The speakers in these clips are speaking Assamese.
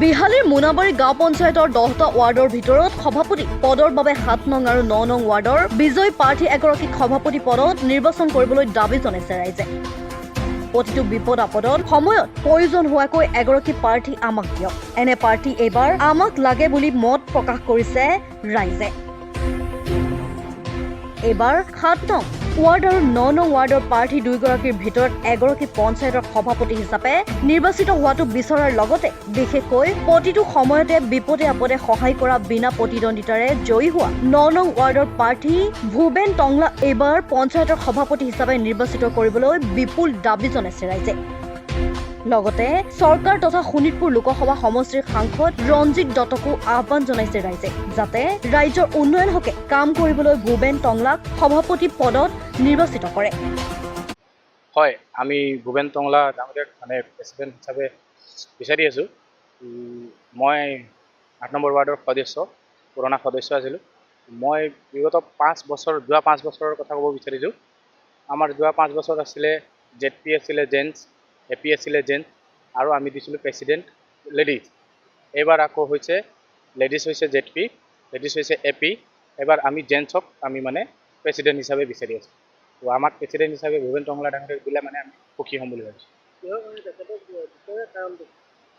বিহালীৰ মোনাবাৰী গাঁও পঞ্চায়তৰ 10টা ৱাৰ্ডৰ ভিতৰত সভাপতি পদৰ বাবে 7 নং আৰু 9 নং ৱাৰ্ডৰ বিজয়ী প্ৰাৰ্থী এগৰাকীক সভাপতি পদত নিৰ্বাচন কৰিবলৈ দাবী জনাইছে ৰাইজে। প্ৰতিটো বিপদ আপদত সময়ত প্ৰয়োজন হোৱাকৈ এগৰাকী প্ৰাৰ্থী আমাক দিয়ক। এনে প্ৰাৰ্থী এইবাৰ আমাক লাগে বুলি মত প্ৰকাশ কৰিছে ৰাইজে। এইবাৰ 7 নং ৱাৰ্ড আৰু 9 নং ৱাৰ্ডৰ প্ৰাৰ্থী দুয়োগৰাকীৰ ভিতৰত এগৰাকী পঞ্চায়তৰ সভাপতি হিচাপে নিৰ্বাচিত হোৱাটো বিচৰাৰ লগতে বিশেষকৈ প্ৰতিটো সময়তে বিপদে আপদে সহায় কৰা বিনা প্ৰতিদ্বন্দ্বিতাৰে জয়ী হোৱা 9 নং ৱাৰ্ডৰ প্ৰাৰ্থী ভূপেন টংলা এইবাৰ পঞ্চায়তৰ সভাপতি হিচাপে নিৰ্বাচিত কৰিবলৈ বিপুল দাবী জনাইছে ৰাইজে। লগতে চৰকাৰ তথা শোণিতপুৰ লোকসভা সমষ্টিৰ সাংসদ ৰঞ্জিত দত্তকো আহ্বান জনাইছে ৰাইজে, যাতে ৰাজ্যৰ উন্নয়ন হকে কাম কৰিবলৈ ভূপেন টংলাক সভাপতি পদত নিৰ্বাচিত কৰে। হয়, আমি ভূপেন টংলা ডাঙৰীয়াক প্ৰেচিডেণ্ট হিচাপে বিচাৰি আছোঁ। মই 8 নম্বৰ ৱাৰ্ডৰ সদস্য, পুৰণা সদস্য আছিলোঁ। মই বিগত 5 বছৰ, যোৱা 5 বছৰৰ কথা ক'ব বিচাৰিছোঁ। আমাৰ যোৱা 5 বছৰ আছিলে ZP আছিলে জেন্টছ, AP আছিলে জেন্টছ, আৰু আমি দিছিলোঁ প্ৰেচিডেণ্ট লেডিজ। এইবাৰ আকৌ হৈছে লেডিজ হৈছে ZP, লেডিজ হৈছে AP। এইবাৰ আমি জেন্টছক আমি প্ৰেচিডেণ্ট হিচাপে বিচাৰি আছোঁ। তো আমাক প্ৰেচিডেণ্ট হিচাপে ভূপেন টংলা ডাঙৰীয়াক দিলে আমি সুখী হ'ম বুলি ভাবিছোঁ।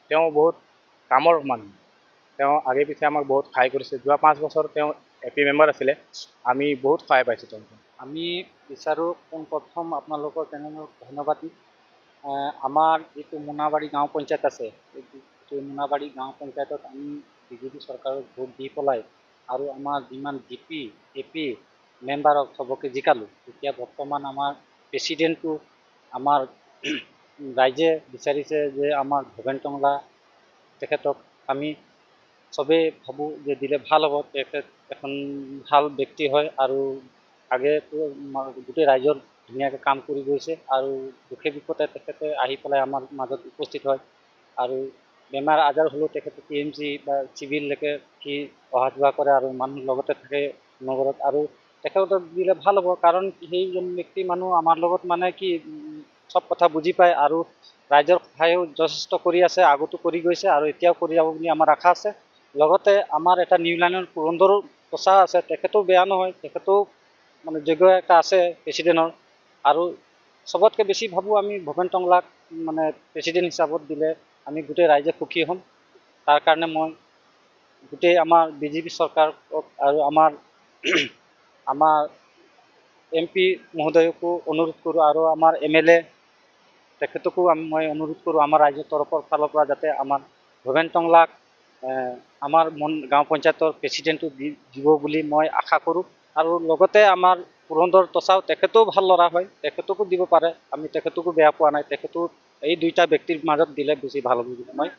তেওঁ বহুত কামৰ মানুহ, তেওঁ আগে পিছে আমাক বহুত সহায় কৰিছে। যোৱা 5 বছৰ তেওঁ AP মেম্বাৰ আছিলে, আমি বহুত সহায় পাইছোঁ তেওঁক। আমি বিচাৰোঁ পোনপ্ৰথম আপোনালোকৰ চেনেলক ধন্যবাদ দিম। আমাৰ যিটো মোনাবাৰী গাঁও পঞ্চায়ত আছে, এই মোনাবাৰী গাঁও পঞ্চায়তত আমি বিজেপি চৰকাৰক ভোট দি পেলাই আৰু আমাৰ যিমান GP, AP মেম্বাৰক চবকে জিকালোঁ। এতিয়া বৰ্তমান আমাৰ প্ৰেচিডেণ্টটো আমাৰ ৰাইজে বিচাৰিছে যে আমাৰ ভূপেন টংলা তেখেতক আমি চবেই ভাবোঁ যে দিলে ভাল হ'ব। তেখেত এখন ভাল ব্যক্তি হয় আৰু আগেতো গোটেই ৰাইজৰ ধুনীয়াকৈ কাম কৰি গৈছে আৰু দুখে বিপদে তেখেতে আহি পেলাই আমাৰ মাজত উপস্থিত হয় আৰু বেমাৰ আজাৰ হ'লেও তেখেতে TMC বা চিভিললৈকে সি অহা যোৱা কৰে আৰু মানুহ লগতে থাকে নগৰত। আৰু তেখেতক দিলে ভাল হ'ব, কাৰণ সেইজন ব্যক্তি মানুহ আমাৰ লগত কি চব কথা বুজি পায় আৰু ৰাইজৰ সহায়ো যথেষ্ট কৰি আছে, আগতো কৰি গৈছে আৰু এতিয়াও কৰি যাব বুলি আমাৰ আশা আছে। লগতে আমাৰ এটা নিউ লাইনৰ পুৰন্দৰ প্ৰচা আছে, তেখেতো বেয়া নহয়, তেখেতো যোগ্য এটা আছে প্ৰেচিডেণ্টৰ। আৰু চবতকৈ বেছি ভাবোঁ আমি ভূপেন টংলাক প্ৰেচিডেণ্ট হিচাপত দিলে আমি গোটেই ৰাইজে সুখী হ'ম। তাৰ কাৰণে মই গোটেই আমাৰ বিজেপি চৰকাৰক আৰু আমাৰ MP মহোদয়কো অনুৰোধ কৰোঁ আৰু আমাৰ MLA তেখেতকো মই অনুৰোধ কৰোঁ আমাৰ ৰাইজৰ তৰফৰ ফালৰ পৰা যাতে আমাৰ ভূপেন টংলাক আমাৰ গাঁও পঞ্চায়তৰ প্ৰেচিডেণ্টটো দিব বুলি মই আশা কৰোঁ। আৰু লগতে আমাৰ পুৰন্দৰ তচাও তেখেতেও ভাল ল'ৰা হয়, তেখেতকো দিব পাৰে, আমি তেখেতকো বেয়া পোৱা নাই। তেখেতো এই দুইটা ব্যক্তিৰ মাজত দিলে বেছি ভাল হ'ব বুলি মই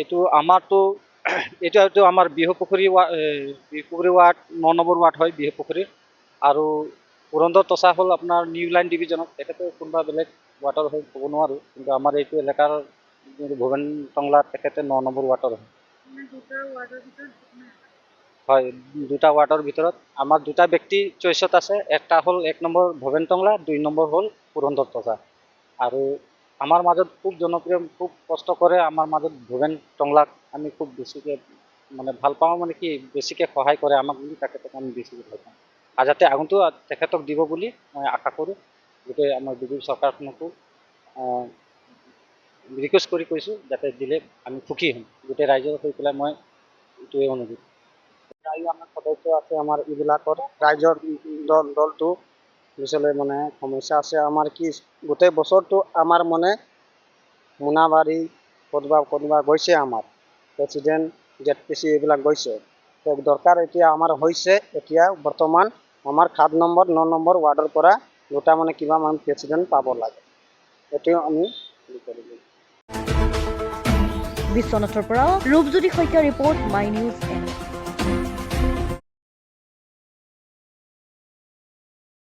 এইটো আমাৰ বিহুপুখুৰী ৱাৰ্ড 9 নম্বৰ ৱাৰ্ড হয়, বিহুপুখুৰীৰ। আৰু পুৰন্দৰ তচা হ'ল আপোনাৰ নিউ লাইন ডিভিজনত, তেখেতে কোনোবা বেলেগ ৱাৰ্ডৰ হৈ ক'ব নোৱাৰোঁ, কিন্তু আমাৰ এইটো এলেকাৰ ভূপেন টংলা তেখেতে 9 নম্বৰ ৱাৰ্ডৰ হয়। দুটা ৱাৰ্ডৰ ভিতৰত আমাৰ দুটা ব্যক্তি চইচত আছে, একটা হ'ল 1 নম্বৰ ভূপেন টংলা, 2 নম্বৰ হ'ল পুৰন্দৰ তচা। আৰু আমাৰ মাজত খুব জনপ্ৰিয়, খুব কষ্ট কৰে আমাৰ মাজত ভূপেন টংলাক আমি খুব বেছিকৈ ভাল পাওঁ, কি বেছিকৈ সহায় কৰে আমাক বুলি, তেখেতক আমি বেছিকৈ ভাল পাওঁ। আৰু যাতে আগন্তুক তেখেতক দিব বুলি মই আশা কৰোঁ। গোটেই আমাৰ বিজেপি চৰকাৰখনকো ৰিকুৱেষ্ট কৰি কৈছোঁ যাতে দিলে আমি সুখী হ'ম। গোটেই ৰাইজৰ হৈ পেলাই মই এইটোৱে অনুৰোধ। আমাৰ সদস্য আছে আমাৰ এইবিলাকত, ৰাইজৰ দলটো পিছলৈ সমস্যা আছে আমাৰ কি গোটেই বছৰটো আমাৰ মোনাবাৰী ক'ৰবা গৈছে, আমাৰ প্ৰেচিডেণ্ট ZPC এইবিলাক গৈছে। দৰকাৰ এতিয়া আমাৰ হৈছে, এতিয়া বৰ্তমান আমাৰ 7 নম্বৰ 9 নম্বৰ ৱাৰ্ডৰ পৰা দুটা কিবা প্ৰেচিডেণ্ট পাব লাগে, এইটোও আমি বিশ্বনাথৰ পৰা Rupjyoti Saikia report, my news.